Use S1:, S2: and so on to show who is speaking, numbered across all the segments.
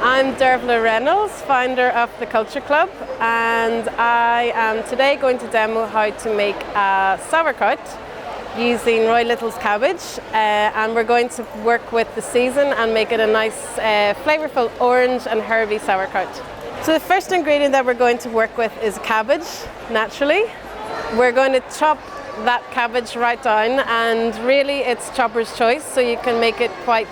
S1: I'm Dearbhla Reynolds, founder of the Culture Club, and I am today going to demo how to make a sauerkraut using Roy Lyttle's cabbage, and we're going to work with the season and make it a nice flavourful orange and herby sauerkraut. So the first ingredient that we're going to work with is cabbage, naturally. We're going to chop that cabbage right down, and really it's chopper's choice, so you can make it quite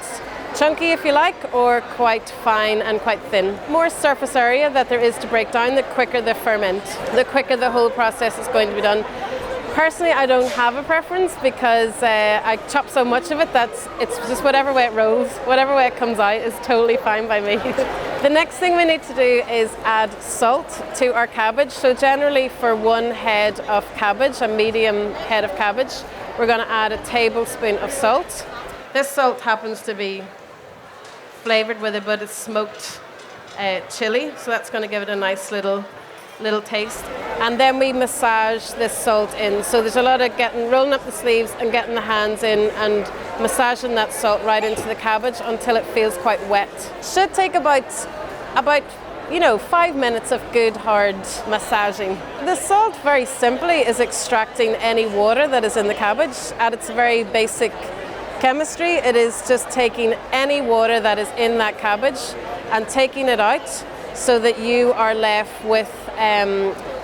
S1: chunky if you like, or quite fine and quite thin. More surface area that there is to break down, the quicker the ferment, the quicker the whole process is going to be done. Personally, I don't have a preference because I chop so much of it that it's just whatever way it rolls, whatever way it comes out is totally fine by me. The next thing we need to do is add salt to our cabbage. So generally for one head of cabbage, a medium head of cabbage, we're going to add a tablespoon of salt. This salt happens to be flavoured with a bit of smoked chili, so that's going to give it a nice little taste. And then we massage this salt in. So there's a lot of rolling up the sleeves and getting the hands in and massaging that salt right into the cabbage until it feels quite wet. Should take about 5 minutes of good hard massaging. The salt, very simply, is extracting any water that is in the cabbage. At its very basic chemistry, it is just taking any water that is in that cabbage and taking it out so that you are left with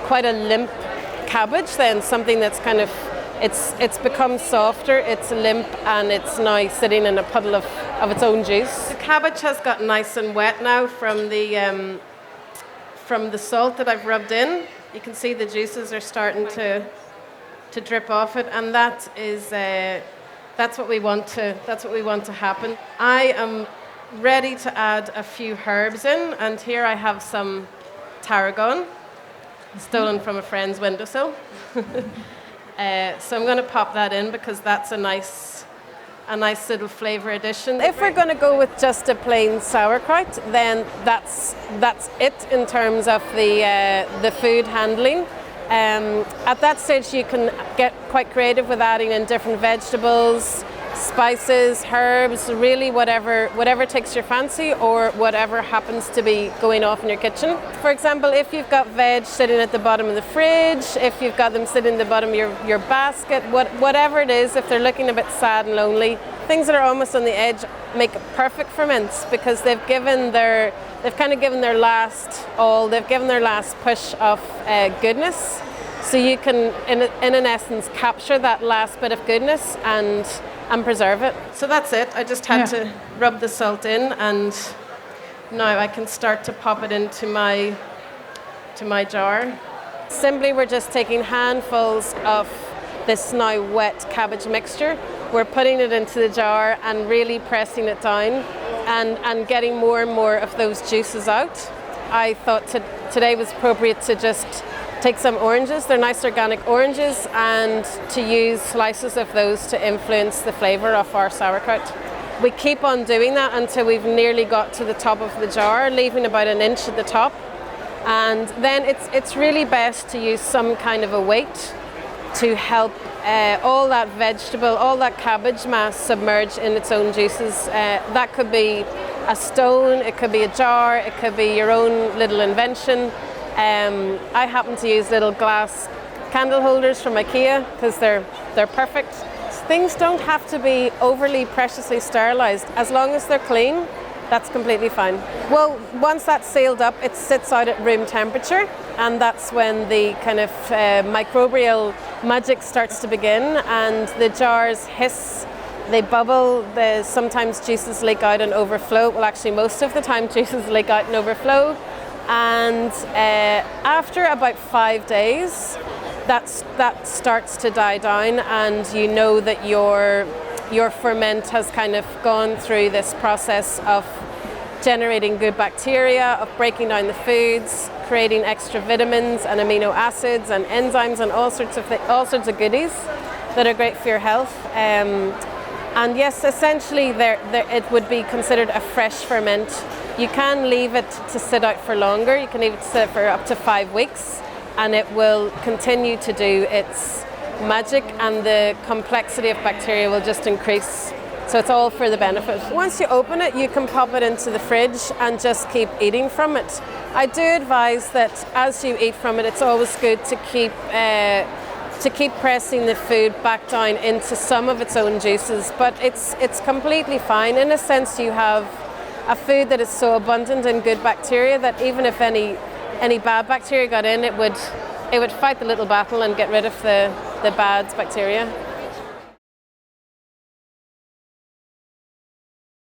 S1: quite a limp cabbage, then something that's kind of, it's become softer, it's limp, and it's now sitting in a puddle of its own juice. The cabbage has got nice and wet now from the salt that I've rubbed in. You can see the juices are starting to drip off it, and that is that's what we want to happen. I am ready to add a few herbs in, and here I have some tarragon, stolen from a friend's windowsill. So I'm going to pop that in because that's a nice little flavour addition. If we're going to go with just a plain sauerkraut, then that's it in terms of the food handling. At that stage you can get quite creative with adding in different vegetables, spices, herbs, really whatever takes your fancy or whatever happens to be going off in your kitchen. For example, if you've got veg sitting at the bottom of the fridge, if you've got them sitting at the bottom of your basket, whatever it is, if they're looking a bit sad and lonely, things that are almost on the edge make perfect for mince because they've given their last push of goodness. So you can, in an essence, capture that last bit of goodness and preserve it. So that's it. I just had to rub the salt in, and now I can start to pop it into my jar. Simply, we're just taking handfuls of this now wet cabbage mixture. We're putting it into the jar and really pressing it down and getting more and more of those juices out. I thought today was appropriate to just take some oranges, they're nice organic oranges, and to use slices of those to influence the flavour of our sauerkraut. We keep on doing that until we've nearly got to the top of the jar, leaving about an inch at the top. And then it's really best to use some kind of a weight to help all that vegetable, all that cabbage mass submerge in its own juices. That could be a stone, it could be a jar, it could be your own little invention. I happen to use little glass candle holders from IKEA because they're perfect. Things don't have to be overly preciously sterilised. As long as they're clean, that's completely fine. Well, once that's sealed up, it sits out at room temperature, and that's when the kind of microbial magic starts to begin, and the jars hiss, they bubble, sometimes juices leak out and overflow. Well, actually most of the time juices leak out and overflow. And after about 5 days, that starts to die down, and you know that your ferment has kind of gone through this process of generating good bacteria, of breaking down the foods, creating extra vitamins and amino acids and enzymes and all sorts of goodies that are great for your health. And yes, essentially it would be considered a fresh ferment. You can leave it to sit out for longer. You can leave it to sit for up to 5 weeks, and it will continue to do its magic, and the complexity of bacteria will just increase So it's all for the benefit. Once you open it, you can pop it into the fridge and just keep eating from it. I do advise that as you eat from it, it's always good to keep pressing the food back down into some of its own juices, but it's completely fine. In a sense, you have a food that is so abundant in good bacteria that even if any bad bacteria got in, it would fight the little battle and get rid of the bad bacteria.